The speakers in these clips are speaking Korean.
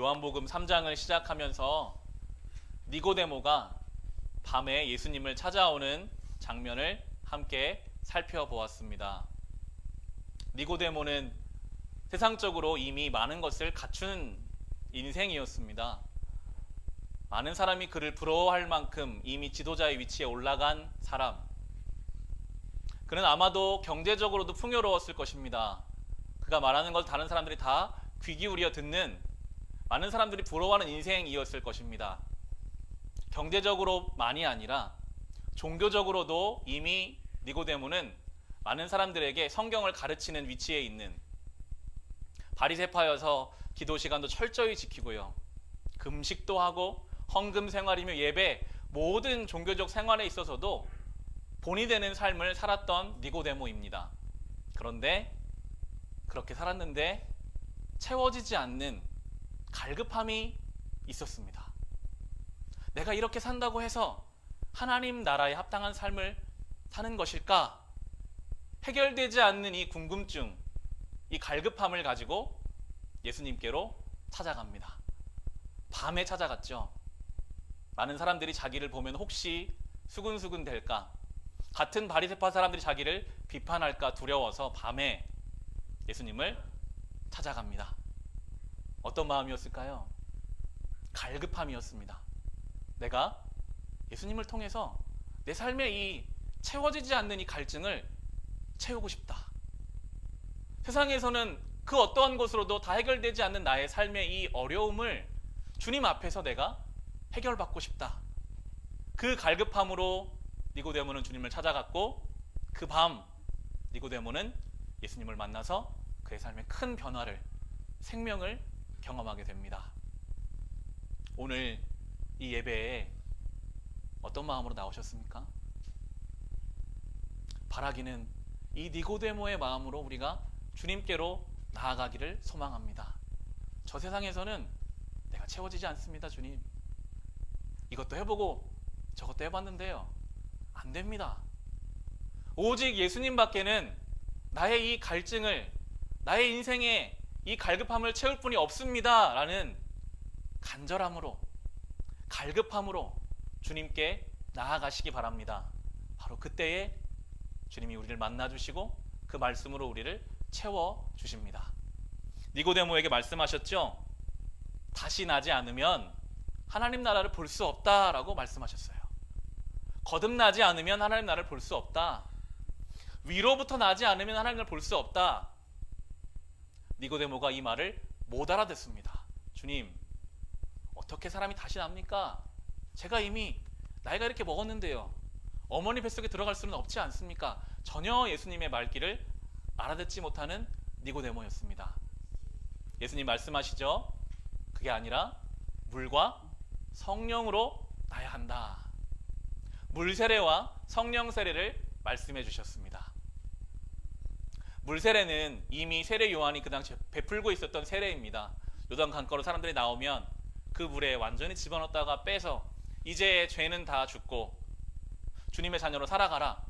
요한복음 3장을 시작하면서 니고데모가 밤에 예수님을 찾아오는 장면을 함께 살펴보았습니다. 니고데모는 세상적으로 이미 많은 것을 갖춘 인생이었습니다. 많은 사람이 그를 부러워할 만큼 이미 지도자의 위치에 올라간 사람. 그는 아마도 경제적으로도 풍요로웠을 것입니다. 그가 말하는 걸 다른 사람들이 다 귀 기울여 듣는, 많은 사람들이 부러워하는 인생이었을 것입니다. 경제적으로만이 아니라 종교적으로도 이미 니고데모는 많은 사람들에게 성경을 가르치는 위치에 있는, 바리새파여서 기도 시간도 철저히 지키고요, 금식도 하고 헌금 생활이며 예배, 모든 종교적 생활에 있어서도 본이 되는 삶을 살았던 니고데모입니다. 그런데 그렇게 살았는데 채워지지 않는 갈급함이 있었습니다. 내가 이렇게 산다고 해서 하나님 나라에 합당한 삶을 사는 것일까? 해결되지 않는 이 궁금증, 이 갈급함을 가지고 예수님께로 찾아갑니다. 밤에 찾아갔죠. 많은 사람들이 자기를 보면 혹시 수근수근 될까? 같은 바리새파 사람들이 자기를 비판할까 두려워서 밤에 예수님을 찾아갑니다. 어떤 마음이었을까요? 갈급함이었습니다. 내가 예수님을 통해서 내 삶의 이 채워지지 않는 이 갈증을 채우고 싶다. 세상에서는 그 어떠한 것으로도 다 해결되지 않는 나의 삶의 이 어려움을 주님 앞에서 내가 해결받고 싶다. 그 갈급함으로 니고데모는 주님을 찾아갔고, 그 밤 니고데모는 예수님을 만나서 그의 삶에 큰 변화를, 생명을 경험하게 됩니다. 오늘 이 예배에 어떤 마음으로 나오셨습니까? 바라기는 이 니고데모의 마음으로 우리가 주님께로 나아가기를 소망합니다. 저 세상에서는 내가 채워지지 않습니다, 주님. 이것도 해보고 저것도 해봤는데요, 안 됩니다. 오직 예수님밖에는 나의 이 갈증을, 나의 인생에 이 갈급함을 채울 분이 없습니다 라는 간절함으로, 갈급함으로 주님께 나아가시기 바랍니다. 바로 그때에 주님이 우리를 만나주시고 그 말씀으로 우리를 채워주십니다. 니고데모에게 말씀하셨죠? 다시 나지 않으면 하나님 나라를 볼 수 없다라고 말씀하셨어요. 거듭나지 않으면 하나님 나라를 볼 수 없다. 위로부터 나지 않으면 하나님을 볼 수 없다. 니고데모가 이 말을 못 알아듣습니다. 주님, 어떻게 사람이 다시 납니까? 제가 이미 나이가 이렇게 먹었는데요, 어머니 뱃속에 들어갈 수는 없지 않습니까? 전혀 예수님의 말귀를 알아듣지 못하는 니고데모였습니다. 예수님 말씀하시죠? 그게 아니라 물과 성령으로 나야 한다. 물 세례와 성령 세례를 말씀해 주셨습니다. 물 세례는 이미 세례 요한이 그 당시에 베풀고 있었던 세례입니다. 요단 강가로 사람들이 나오면 그 물에 완전히 집어넣었다가 빼서 이제 죄는 다 죽고 주님의 자녀로 살아가라.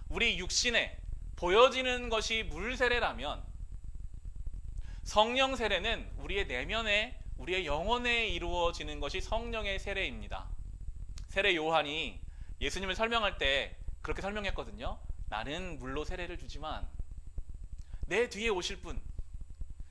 우리 육신에 보여지는 것이 물 세례라면, 성령 세례는 우리의 내면에, 우리의 영혼에 이루어지는 것이 성령의 세례입니다. 세례 요한이 예수님을 설명할 때 그렇게 설명했거든요. 나는 물로 세례를 주지만 내 뒤에 오실 분,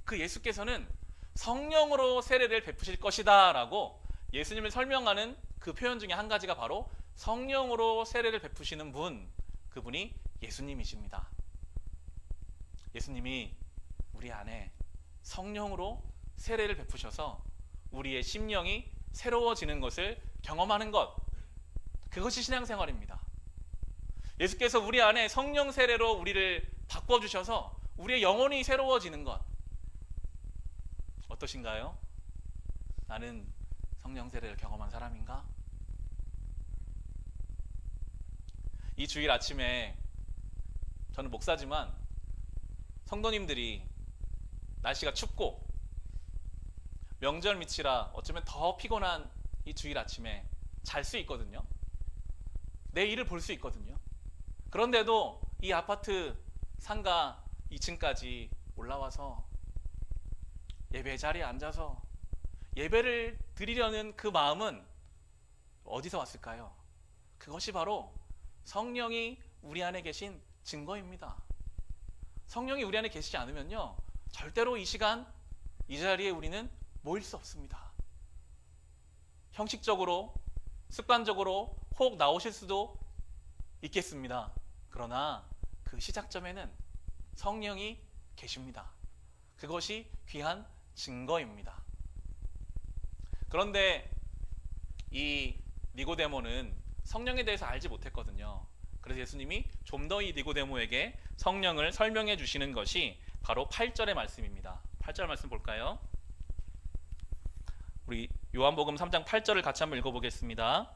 그 예수께서는 성령으로 세례를 베푸실 것이다 라고 예수님을 설명하는 그 표현 중에 한 가지가 바로 성령으로 세례를 베푸시는 분, 그분이 예수님이십니다. 예수님이 우리 안에 성령으로 세례를 베푸셔서 우리의 심령이 새로워지는 것을 경험하는 것, 그것이 신앙생활입니다. 예수께서 우리 안에 성령 세례로 우리를 바꿔주셔서 우리의 영혼이 새로워지는 것, 어떠신가요? 나는 성령 세례를 경험한 사람인가? 이 주일 아침에 저는 목사지만 성도님들이 날씨가 춥고 명절 밑이라 어쩌면 더 피곤한 이 주일 아침에 잘 수 있거든요. 내 일을 볼 수 있거든요. 그런데도 이 아파트 상가 2층까지 올라와서 예배 자리에 앉아서 예배를 드리려는 그 마음은 어디서 왔을까요? 그것이 바로 성령이 우리 안에 계신 증거입니다. 성령이 우리 안에 계시지 않으면요, 절대로 이 시간 이 자리에 우리는 모일 수 없습니다. 형식적으로, 습관적으로 혹 나오실 수도 있겠습니다. 그러나 그 시작점에는 성령이 계십니다. 그것이 귀한 증거입니다. 그런데 이 니고데모는 성령에 대해서 알지 못했거든요. 그래서 예수님이 좀 더 이 니고데모에게 성령을 설명해 주시는 것이 바로 8절의 말씀입니다. 8절 말씀 볼까요? 우리 요한복음 3장 8절을 같이 한번 읽어보겠습니다.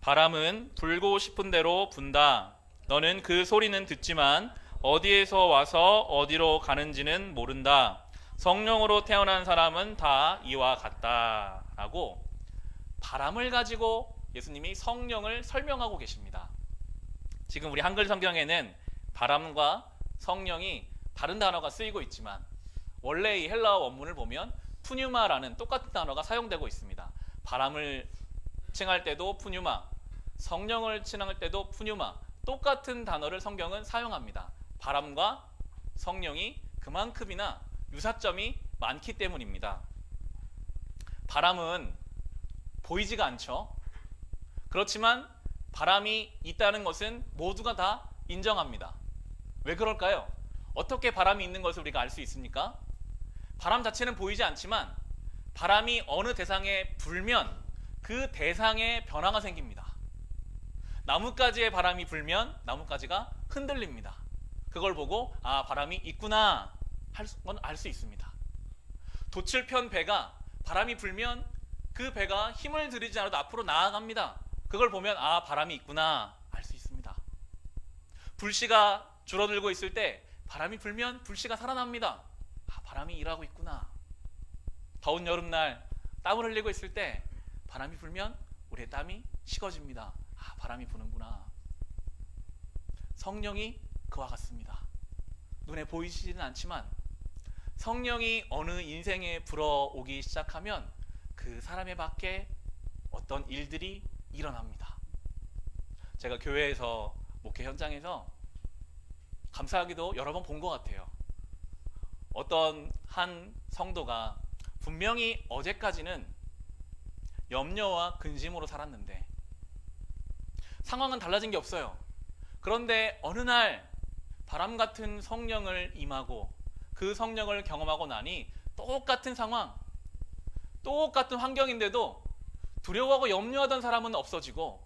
바람은 불고 싶은 대로 분다. 너는 그 소리는 듣지만 어디에서 와서 어디로 가는지는 모른다. 성령으로 태어난 사람은 다 이와 같다. 라고 바람을 가지고 예수님이 성령을 설명하고 계십니다. 지금 우리 한글 성경에는 바람과 성령이 다른 단어가 쓰이고 있지만 원래 이 헬라어 원문을 보면 푸뉴마라는 똑같은 단어가 사용되고 있습니다. 바람을 칭할 때도 푸뉴마, 성령을 칭할 때도 푸뉴마, 똑같은 단어를 성경은 사용합니다. 바람과 성령이 그만큼이나 유사점이 많기 때문입니다. 바람은 보이지가 않죠. 그렇지만 바람이 있다는 것은 모두가 다 인정합니다. 왜 그럴까요? 어떻게 바람이 있는 것을 우리가 알 수 있습니까? 바람 자체는 보이지 않지만 바람이 어느 대상에 불면 그 대상에 변화가 생깁니다. 나뭇가지에 바람이 불면 나뭇가지가 흔들립니다. 그걸 보고 아, 바람이 있구나 알 수 있습니다. 돛을 편 배가 바람이 불면 그 배가 힘을 들이지 않아도 앞으로 나아갑니다. 그걸 보면 아, 바람이 있구나 알 수 있습니다. 불씨가 줄어들고 있을 때 바람이 불면 불씨가 살아납니다. 아, 바람이 일하고 있구나. 더운 여름날 땀을 흘리고 있을 때 바람이 불면 우리의 땀이 식어집니다. 아, 바람이 부는구나. 성령이 그와 같습니다. 눈에 보이지는 않지만 성령이 어느 인생에 불어오기 시작하면 그 사람의 밖에 어떤 일들이 일어납니다. 제가 교회에서 목회 현장에서 감사하게도 여러 번 본 것 같아요. 어떤 한 성도가 분명히 어제까지는 염려와 근심으로 살았는데 상황은 달라진 게 없어요. 그런데 어느 날 바람 같은 성령을 임하고 그 성령을 경험하고 나니 똑같은 상황, 똑같은 환경인데도 두려워하고 염려하던 사람은 없어지고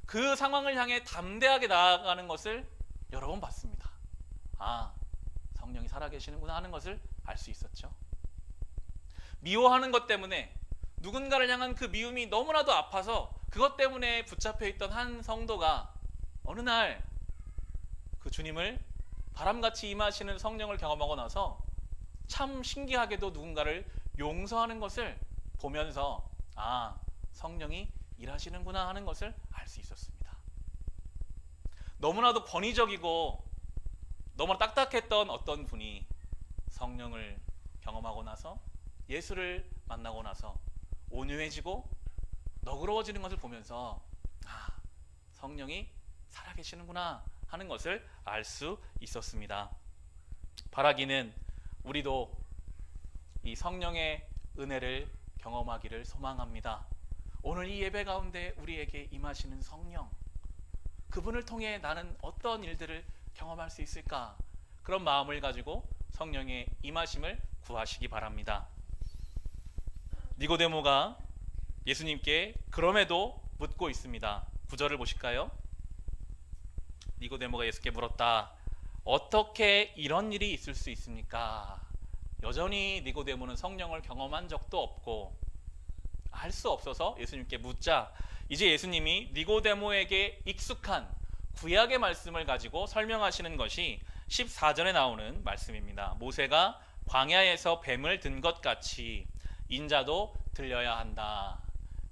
그 상황을 향해 담대하게 나아가는 것을 여러 번 봤습니다. 아, 성령이 살아계시는구나 하는 것을 알 수 있었죠. 미워하는 것 때문에 누군가를 향한 그 미움이 너무나도 아파서 그것 때문에 붙잡혀 있던 한 성도가 어느 날 그 주님을 바람같이 임하시는 성령을 경험하고 나서 참 신기하게도 누군가를 용서하는 것을 보면서 아, 성령이 일하시는구나 하는 것을 알 수 있었습니다. 너무나도 권위적이고 너무나 딱딱했던 어떤 분이 성령을 경험하고 나서 예수를 만나고 나서 온유해지고 너그러워지는 것을 보면서 아, 성령이 살아계시는구나 하는 것을 알 수 있었습니다. 바라기는 우리도 이 성령의 은혜를 경험하기를 소망합니다. 오늘 이 예배 가운데 우리에게 임하시는 성령, 그분을 통해 나는 어떤 일들을 경험할 수 있을까? 그런 마음을 가지고 성령의 임하심을 구하시기 바랍니다. 니고데모가 예수님께 그럼에도 묻고 있습니다. 9절을 보실까요? 니고데모가 예수께 물었다. 어떻게 이런 일이 있을 수 있습니까? 여전히 니고데모는 성령을 경험한 적도 없고 알 수 없어서 예수님께 묻자 이제 예수님이 니고데모에게 익숙한 구약의 말씀을 가지고 설명하시는 것이 14절에 나오는 말씀입니다. 모세가 광야에서 뱀을 든 것 같이 인자도 들려야 한다.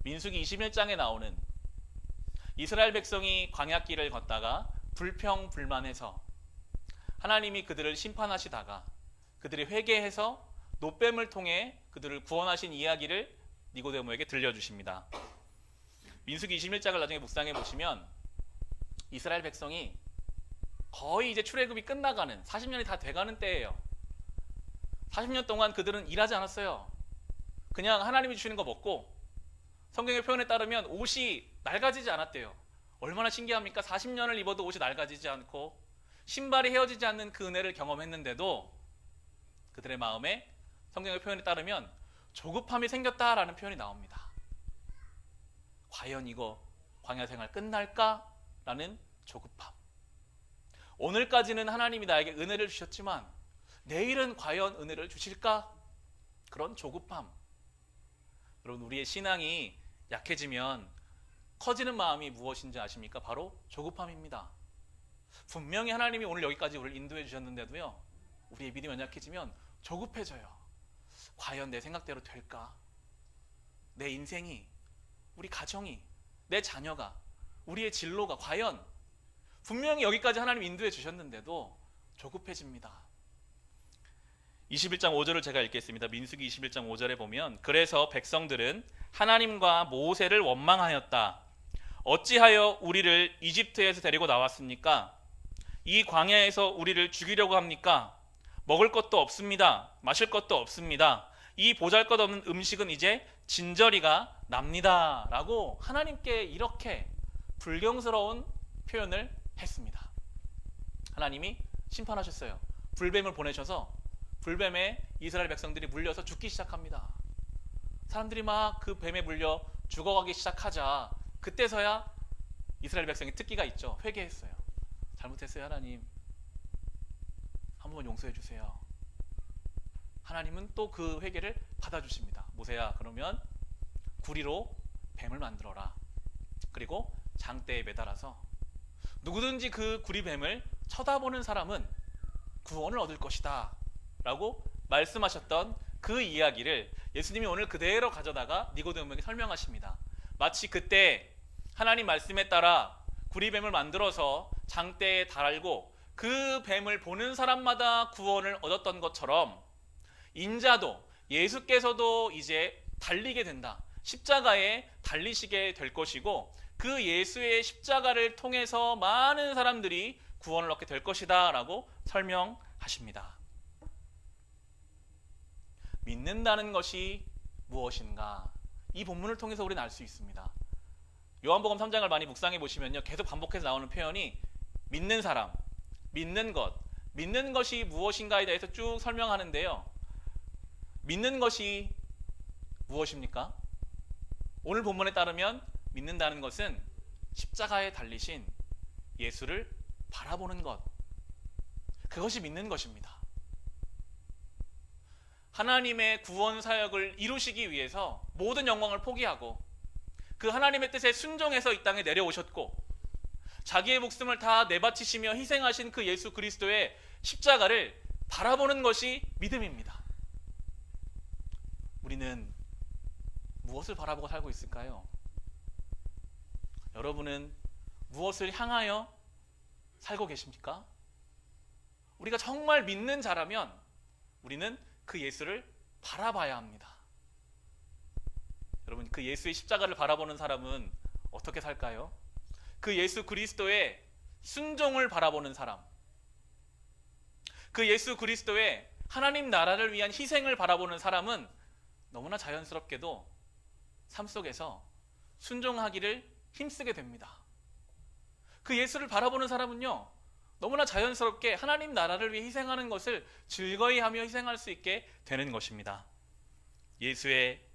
민수기 21장에 나오는 이스라엘 백성이 광야길을 걷다가 불평불만해서 하나님이 그들을 심판하시다가 그들이 회개해서 놋뱀을 통해 그들을 구원하신 이야기를 니고데모에게 들려주십니다. 민수기 21장을 나중에 묵상해 보시면 이스라엘 백성이 거의 이제 출애굽이 끝나가는 40년이 다 돼가는 때예요. 40년 동안 그들은 일하지 않았어요. 그냥 하나님이 주시는 거 먹고, 성경의 표현에 따르면 옷이 낡아지지 않았대요. 얼마나 신기합니까? 40년을 입어도 옷이 낡아지지 않고 신발이 헤어지지 않는 그 은혜를 경험했는데도 그들의 마음에 성경의 표현에 따르면 조급함이 생겼다라는 표현이 나옵니다. 과연 이거 광야 생활 끝날까? 라는 조급함. 오늘까지는 하나님이 나에게 은혜를 주셨지만 내일은 과연 은혜를 주실까? 그런 조급함. 여러분, 우리의 신앙이 약해지면 커지는 마음이 무엇인지 아십니까? 바로 조급함입니다. 분명히 하나님이 오늘 여기까지 우리를 인도해 주셨는데도요, 우리의 믿음이 연약해지면 조급해져요. 과연 내 생각대로 될까? 내 인생이, 우리 가정이, 내 자녀가, 우리의 진로가 과연 분명히 여기까지 하나님 인도해 주셨는데도 조급해집니다. 21장 5절을 제가 읽겠습니다. 민수기 21장 5절에 보면, 그래서 백성들은 하나님과 모세를 원망하였다. 어찌하여 우리를 이집트에서 데리고 나왔습니까? 이 광야에서 우리를 죽이려고 합니까? 먹을 것도 없습니다. 마실 것도 없습니다. 이 보잘것없는 음식은 이제 진저리가 납니다. 라고 하나님께 이렇게 불경스러운 표현을 했습니다. 하나님이 심판하셨어요. 불뱀을 보내셔서 불뱀에 이스라엘 백성들이 물려서 죽기 시작합니다. 사람들이 막 그 뱀에 물려 죽어가기 시작하자 그때서야 이스라엘 백성이 특기가 있죠. 회개했어요. 잘못했어요, 하나님. 한 번만 용서해 주세요. 하나님은 또 그 회개를 받아주십니다. 모세야, 그러면 구리로 뱀을 만들어라. 그리고 장대에 매달아서 누구든지 그 구리뱀을 쳐다보는 사람은 구원을 얻을 것이다 라고 말씀하셨던 그 이야기를 예수님이 오늘 그대로 가져다가 니고데모에게 설명하십니다. 마치 그때 하나님 말씀에 따라 구리뱀을 만들어서 장대에 달고 그 뱀을 보는 사람마다 구원을 얻었던 것처럼 인자도, 예수께서도 이제 달리게 된다. 십자가에 달리시게 될 것이고 그 예수의 십자가를 통해서 많은 사람들이 구원을 얻게 될 것이다 라고 설명하십니다. 믿는다는 것이 무엇인가? 이 본문을 통해서 우리는 알 수 있습니다. 요한복음 3장을 많이 묵상해 보시면요, 계속 반복해서 나오는 표현이 믿는 사람, 믿는 것, 믿는 것이 무엇인가에 대해서 쭉 설명하는데요. 믿는 것이 무엇입니까? 오늘 본문에 따르면 믿는다는 것은 십자가에 달리신 예수를 바라보는 것, 그것이 믿는 것입니다. 하나님의 구원 사역을 이루시기 위해서 모든 영광을 포기하고 그 하나님의 뜻에 순종해서 이 땅에 내려오셨고 자기의 목숨을 다 내바치시며 희생하신 그 예수 그리스도의 십자가를 바라보는 것이 믿음입니다. 우리는 무엇을 바라보고 살고 있을까요? 여러분은 무엇을 향하여 살고 계십니까? 우리가 정말 믿는 자라면 우리는 그 예수를 바라봐야 합니다. 여러분, 그 예수의 십자가를 바라보는 사람은 어떻게 살까요? 그 예수 그리스도의 순종을 바라보는 사람, 그 예수 그리스도의 하나님 나라를 위한 희생을 바라보는 사람은 너무나 자연스럽게도 삶 속에서 순종하기를 힘쓰게 됩니다. 그 예수를 바라보는 사람은요, 너무나 자연스럽게 하나님 나라를 위해 희생하는 것을 즐거이 하며 희생할 수 있게 되는 것입니다. 예수의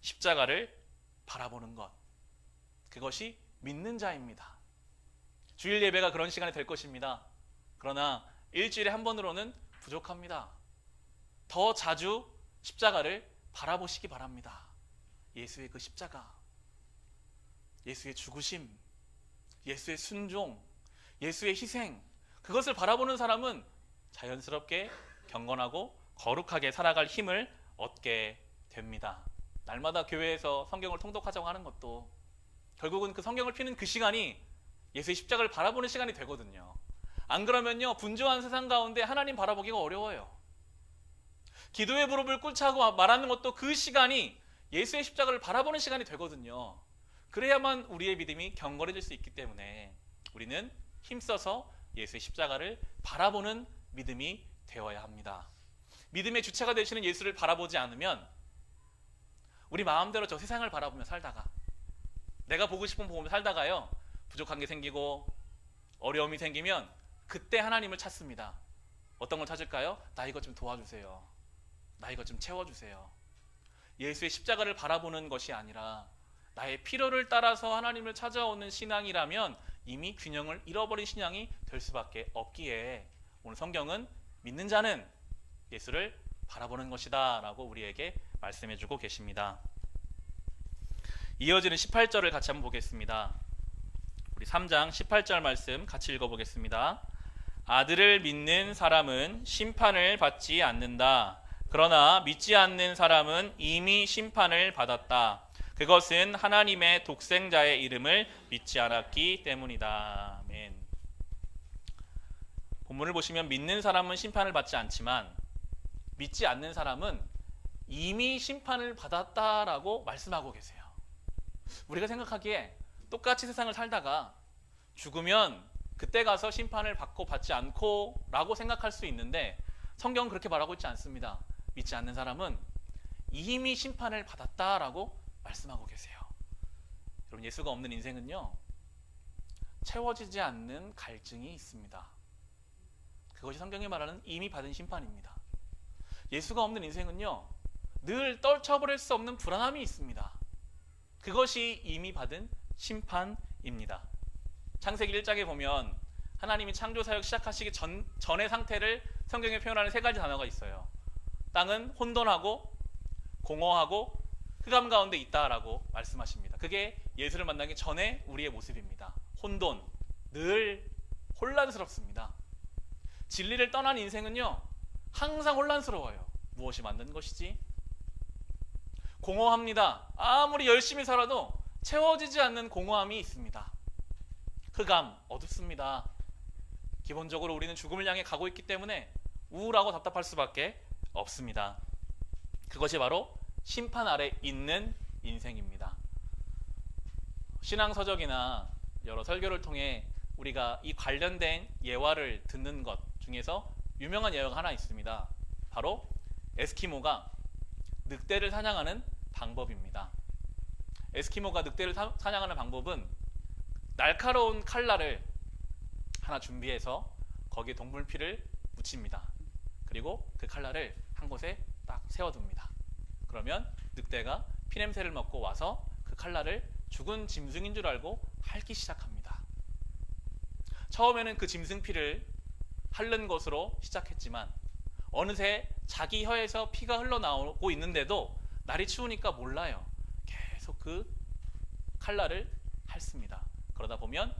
십자가를 바라보는 것, 그것이 믿는 자입니다. 주일 예배가 그런 시간이 될 것입니다. 그러나 일주일에 한 번으로는 부족합니다. 더 자주 십자가를 바라보시기 바랍니다. 예수의 그 십자가, 예수의 죽으심, 예수의 순종, 예수의 희생, 그것을 바라보는 사람은 자연스럽게 경건하고 거룩하게 살아갈 힘을 얻게 됩니다. 날마다 교회에서 성경을 통독하자고 하는 것도 결국은 그 성경을 피는 그 시간이 예수의 십자가를 바라보는 시간이 되거든요. 안 그러면요, 분주한 세상 가운데 하나님 바라보기가 어려워요. 기도의 무릎을 꿇자고 말하는 것도 그 시간이 예수의 십자가를 바라보는 시간이 되거든요. 그래야만 우리의 믿음이 견고해질 수 있기 때문에 우리는 힘써서 예수의 십자가를 바라보는 믿음이 되어야 합니다. 믿음의 주체가 되시는 예수를 바라보지 않으면 우리 마음대로 저 세상을 바라보며 살다가 내가 보고 싶은 보면 살다가요, 부족한 게 생기고 어려움이 생기면 그때 하나님을 찾습니다. 어떤 걸 찾을까요? 나 이것 좀 도와주세요. 나 이것 좀 채워주세요. 예수의 십자가를 바라보는 것이 아니라 나의 필요를 따라서 하나님을 찾아오는 신앙이라면 이미 균형을 잃어버린 신앙이 될 수밖에 없기에 오늘 성경은 믿는 자는 예수를 바라보는 것이다 라고 우리에게 말씀해주고 계십니다. 이어지는 18절을 같이 한번 보겠습니다. 우리 3장 18절 말씀 같이 읽어보겠습니다. 아들을 믿는 사람은 심판을 받지 않는다. 그러나 믿지 않는 사람은 이미 심판을 받았다. 그것은 하나님의 독생자의 이름을 믿지 않았기 때문이다. 아멘. 본문을 보시면 믿는 사람은 심판을 받지 않지만 믿지 않는 사람은 이미 심판을 받았다라고 말씀하고 계세요. 우리가 생각하기에 똑같이 세상을 살다가 죽으면 그때 가서 심판을 받고 받지 않고 라고 생각할 수 있는데 성경은 그렇게 말하고 있지 않습니다. 믿지 않는 사람은 이미 심판을 받았다라고 말씀하고 계세요. 여러분, 예수가 없는 인생은요, 채워지지 않는 갈증이 있습니다. 그것이 성경이 말하는 이미 받은 심판입니다. 예수가 없는 인생은요, 늘 떨쳐버릴 수 없는 불안함이 있습니다. 그것이 이미 받은 심판입니다. 창세기 1장에 보면 하나님이 창조사역 시작하시기 전의 상태를 성경에 표현하는 세 가지 단어가 있어요. 땅은 혼돈하고 공허하고 흑암 가운데 있다라고 말씀하십니다. 그게 예수를 만나기 전에 우리의 모습입니다. 혼돈, 늘 혼란스럽습니다. 진리를 떠난 인생은요, 항상 혼란스러워요. 무엇이 맞는 것이지? 공허합니다. 아무리 열심히 살아도 채워지지 않는 공허함이 있습니다. 흑암, 어둡습니다. 기본적으로 우리는 죽음을 향해 가고 있기 때문에 우울하고 답답할 수밖에 없습니다. 그것이 바로 심판 아래 있는 인생입니다. 신앙서적이나 여러 설교를 통해 우리가 이 관련된 예화를 듣는 것 중에서 유명한 예화가 하나 있습니다. 바로 에스키모가 늑대를 사냥하는 방법입니다. 에스키모가 늑대를 사냥하는 방법은 날카로운 칼날을 하나 준비해서 거기에 동물 피를 묻힙니다. 그리고 그 칼날을 한 곳에 딱 세워둡니다. 그러면 늑대가 피냄새를 맡고 와서 그 칼날을 죽은 짐승인 줄 알고 핥기 시작합니다. 처음에는 그 짐승 피를 핥는 것으로 시작했지만 어느새 자기 혀에서 피가 흘러나오고 있는데도 날이 추우니까 몰라요. 계속 그 칼날을 핥습니다. 그러다 보면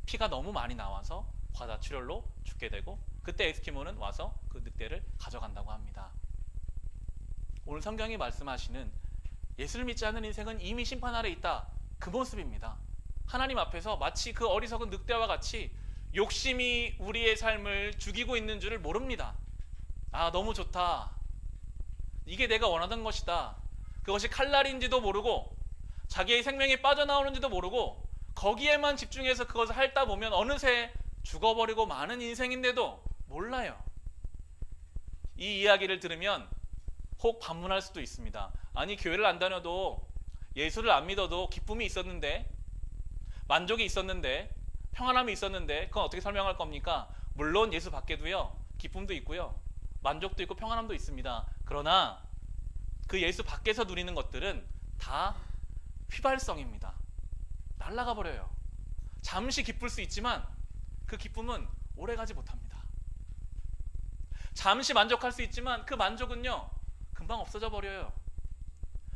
피가 너무 많이 나와서 과다출혈로 죽게 되고 그때 에스키모는 와서 그 늑대를 가져간다고 합니다. 오늘 성경이 말씀하시는 예수를 믿지 않는 인생은 이미 심판 아래 있다. 그 모습입니다. 하나님 앞에서 마치 그 어리석은 늑대와 같이 욕심이 우리의 삶을 죽이고 있는 줄을 모릅니다. 아, 너무 좋다. 이게 내가 원하던 것이다. 그것이 칼날인지도 모르고 자기의 생명이 빠져나오는지도 모르고 거기에만 집중해서 그것을 핥다 보면 어느새 죽어버리고 마는 인생인데도 몰라요. 이 이야기를 들으면 혹 반문할 수도 있습니다. 아니, 교회를 안 다녀도 예수를 안 믿어도 기쁨이 있었는데, 만족이 있었는데, 평안함이 있었는데 그건 어떻게 설명할 겁니까? 물론 예수 밖에도요, 기쁨도 있고요, 만족도 있고 평안함도 있습니다. 그러나 그 예수 밖에서 누리는 것들은 다 휘발성입니다. 날아가 버려요. 잠시 기쁠 수 있지만 그 기쁨은 오래가지 못합니다. 잠시 만족할 수 있지만 그 만족은요, 금방 없어져 버려요.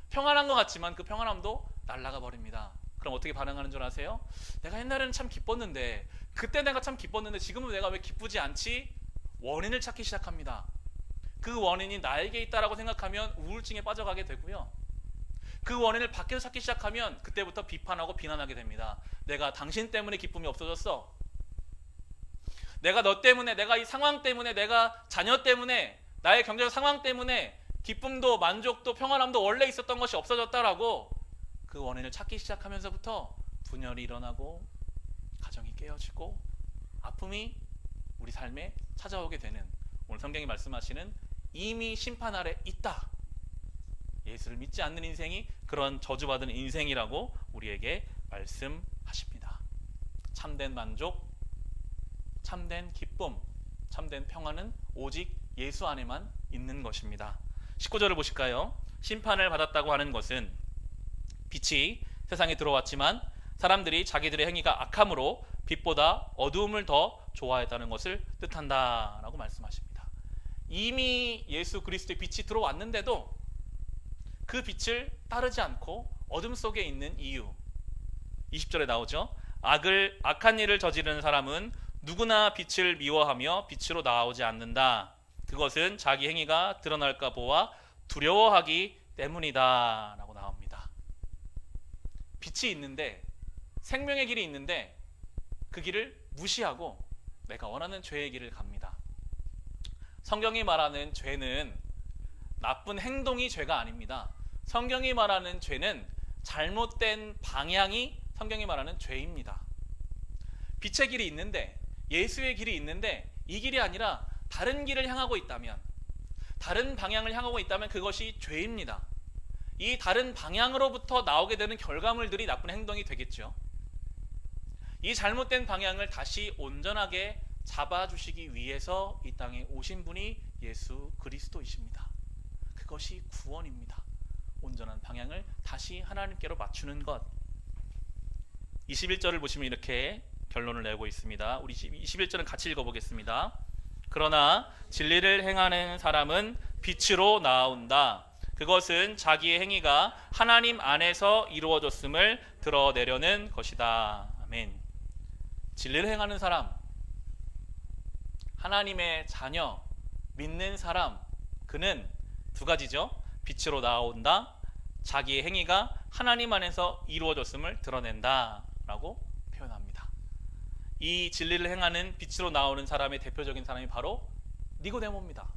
평안한 것 같지만 그 평안함도 날아가 버립니다. 그럼 어떻게 반응하는 줄 아세요? 내가 옛날에는 참 기뻤는데, 그때 내가 참 기뻤는데 지금은 내가 왜 기쁘지 않지? 원인을 찾기 시작합니다. 그 원인이 나에게 있다라고 생각하면 우울증에 빠져가게 되고요, 그 원인을 밖에서 찾기 시작하면 그때부터 비판하고 비난하게 됩니다. 내가 당신 때문에 기쁨이 없어졌어. 내가 너 때문에, 내가 이 상황 때문에, 내가 자녀 때문에, 나의 경제적 상황 때문에 기쁨도 만족도 평안함도 원래 있었던 것이 없어졌다라고 그 원인을 찾기 시작하면서부터 분열이 일어나고 가정이 깨어지고 아픔이 우리 삶에 찾아오게 되는, 오늘 성경이 말씀하시는 이미 심판 아래 있다, 예수를 믿지 않는 인생이 그런 저주받은 인생이라고 우리에게 말씀하십니다. 참된 만족, 참된 기쁨, 참된 평안은 오직 예수 안에만 있는 것입니다. 19절을 보실까요? 심판을 받았다고 하는 것은 빛이 세상에 들어왔지만 사람들이 자기들의 행위가 악함으로 빛보다 어두움을 더 좋아했다는 것을 뜻한다라고 말씀하십니다. 이미 예수 그리스도의 빛이 들어왔는데도 그 빛을 따르지 않고 어둠 속에 있는 이유, 20절에 나오죠. 악한 일을 저지르는 사람은 누구나 빛을 미워하며 빛으로 나오지 않는다. 그것은 자기 행위가 드러날까 보아 두려워하기 때문이다 라고 나옵니다. 빛이 있는데, 생명의 길이 있는데 그 길을 무시하고 내가 원하는 죄의 길을 갑니다. 성경이 말하는 죄는 나쁜 행동이 죄가 아닙니다. 성경이 말하는 죄는 잘못된 방향이 성경이 말하는 죄입니다. 빛의 길이 있는데, 예수의 길이 있는데 이 길이 아니라 다른 길을 향하고 있다면, 다른 방향을 향하고 있다면 그것이 죄입니다. 이 다른 방향으로부터 나오게 되는 결과물들이 나쁜 행동이 되겠죠. 이 잘못된 방향을 다시 온전하게 잡아주시기 위해서 이 땅에 오신 분이 예수 그리스도이십니다. 그것이 구원입니다. 온전한 방향을 다시 하나님께로 맞추는 것. 21절을 보시면 이렇게 결론을 내고 있습니다. 우리 21절은 같이 읽어보겠습니다. 그러나 진리를 행하는 사람은 빛으로 나온다. 그것은 자기의 행위가 하나님 안에서 이루어졌음을 드러내려는 것이다. 아멘. 진리를 행하는 사람, 하나님의 자녀, 믿는 사람, 그는 두 가지죠. 빛으로 나온다, 자기의 행위가 하나님 안에서 이루어졌음을 드러낸다 라고 표현합니다. 이 진리를 행하는 빛으로 나오는 사람의 대표적인 사람이 바로 니고데모입니다.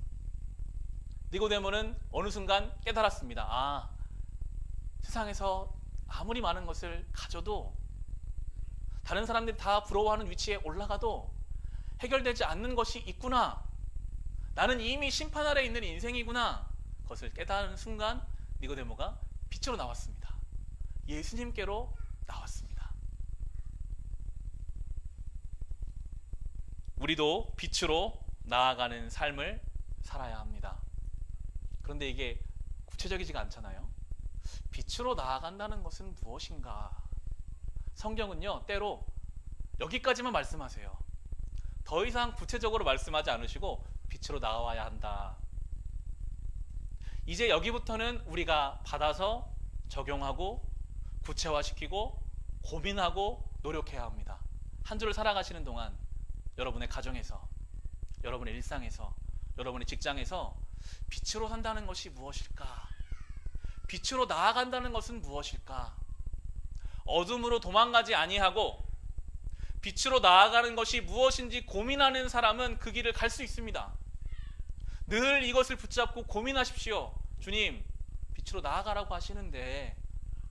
니고데모는 어느 순간 깨달았습니다. 세상에서 아무리 많은 것을 가져도, 다른 사람들이 다 부러워하는 위치에 올라가도 해결되지 않는 것이 있구나. 나는 이미 심판 아래 있는 인생이구나. 그것을 깨달은 순간 니고데모가 빛으로 나왔습니다. 예수님께로 나왔습니다. 우리도 빛으로 나아가는 삶을 살아야 합니다. 그런데 이게 구체적이지가 않잖아요. 빛으로 나아간다는 것은 무엇인가? 성경은요, 때로 여기까지만 말씀하세요. 더 이상 구체적으로 말씀하지 않으시고 빛으로 나와야 한다. 이제 여기부터는 우리가 받아서 적용하고 구체화시키고 고민하고 노력해야 합니다. 한 주를 살아가시는 동안 여러분의 가정에서, 여러분의 일상에서, 여러분의 직장에서 빛으로 산다는 것이 무엇일까? 빛으로 나아간다는 것은 무엇일까? 어둠으로 도망가지 아니하고 빛으로 나아가는 것이 무엇인지 고민하는 사람은 그 길을 갈 수 있습니다. 늘 이것을 붙잡고 고민하십시오. 주님, 빛으로 나아가라고 하시는데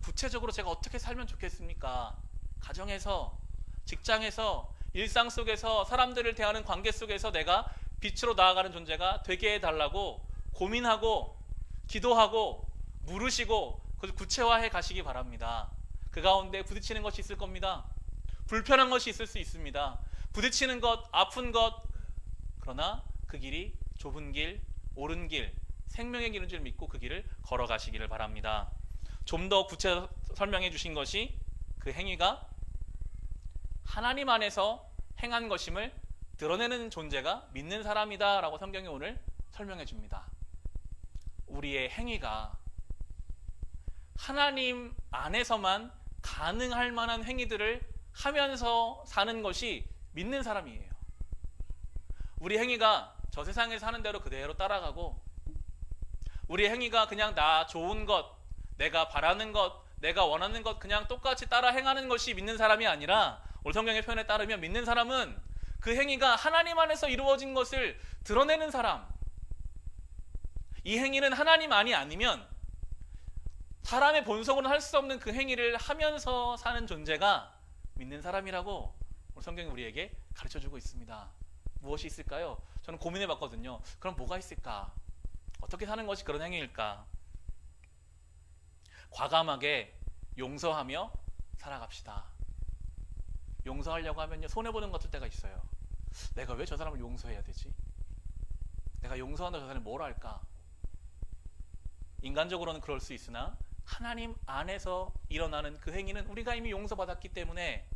구체적으로 제가 어떻게 살면 좋겠습니까? 가정에서, 직장에서, 일상 속에서, 사람들을 대하는 관계 속에서 내가 빛으로 나아가는 존재가 되게 해달라고 고민하고 기도하고 물으시고 그것을 구체화해 가시기 바랍니다. 그 가운데 부딪히는 것이 있을 겁니다. 불편한 것이 있을 수 있습니다. 부딪히는 것, 아픈 것, 그러나 그 길이 좁은 길, 옳은 길, 생명의 길인 줄 믿고 그 길을 걸어가시기를 바랍니다. 좀 더 구체 설명해 주신 것이 그 행위가 하나님 안에서 행한 것임을 드러내는 존재가 믿는 사람이다 라고 성경이 오늘 설명해 줍니다. 우리의 행위가 하나님 안에서만 가능할 만한 행위들을 하면서 사는 것이 믿는 사람이에요. 우리 행위가 저 세상에서 하는 대로 그대로 따라가고, 우리 행위가 그냥 나 좋은 것, 내가 바라는 것, 내가 원하는 것 그냥 똑같이 따라 행하는 것이 믿는 사람이 아니라, 오늘 성경의 표현에 따르면 믿는 사람은 그 행위가 하나님 안에서 이루어진 것을 드러내는 사람, 이 행위는 하나님 안이 아니면 사람의 본성으로는 할 수 없는 그 행위를 하면서 사는 존재가 믿는 사람이라고 오늘 성경이 우리에게 가르쳐주고 있습니다. 무엇이 있을까요? 저는 고민해 봤거든요. 그럼 뭐가 있을까? 어떻게 사는 것이 그런 행위일까? 과감하게 용서하며 살아갑시다. 용서하려고 하면요, 손해보는 것 같을 때가 있어요. 내가 왜 저 사람을 용서해야 되지? 내가 용서한다고 저 사람이 뭘 할까? 인간적으로는 그럴 수 있으나 하나님 안에서 일어나는 그 행위는 우리가 이미 용서받았기 때문에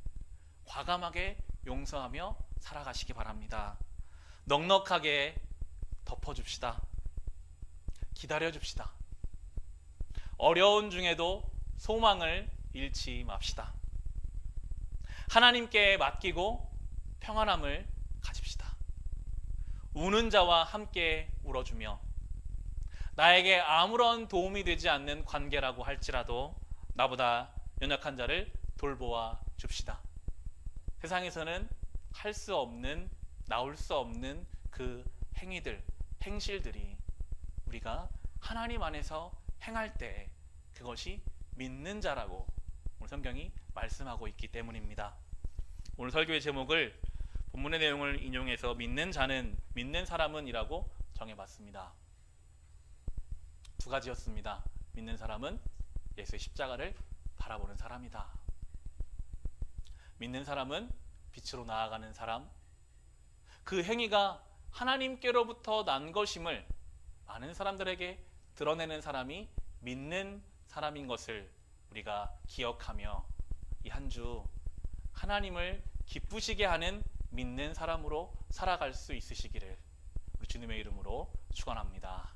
과감하게 용서하며 살아가시기 바랍니다. 넉넉하게 덮어줍시다. 기다려줍시다. 어려운 중에도 소망을 잃지 맙시다. 하나님께 맡기고 평안함을 가집시다. 우는 자와 함께 울어주며 나에게 아무런 도움이 되지 않는 관계라고 할지라도 나보다 연약한 자를 돌보아 줍시다. 세상에서는 할 수 없는, 나올 수 없는 그 행위들, 행실들이 우리가 하나님 안에서 행할 때 그것이 믿는 자라고 오늘 성경이 말씀하고 있기 때문입니다. 오늘 설교의 제목을 본문의 내용을 인용해서 믿는 자는, 믿는 사람은 이라고 정해봤습니다. 두 가지였습니다. 믿는 사람은 예수의 십자가를 바라보는 사람이다. 믿는 사람은 빛으로 나아가는 사람, 그 행위가 하나님께로부터 난 것임을 많은 사람들에게 드러내는 사람이 믿는 사람인 것을 우리가 기억하며 이 한 주 하나님을 기쁘시게 하는 믿는 사람으로 살아갈 수 있으시기를 우리 주님의 이름으로 축원합니다.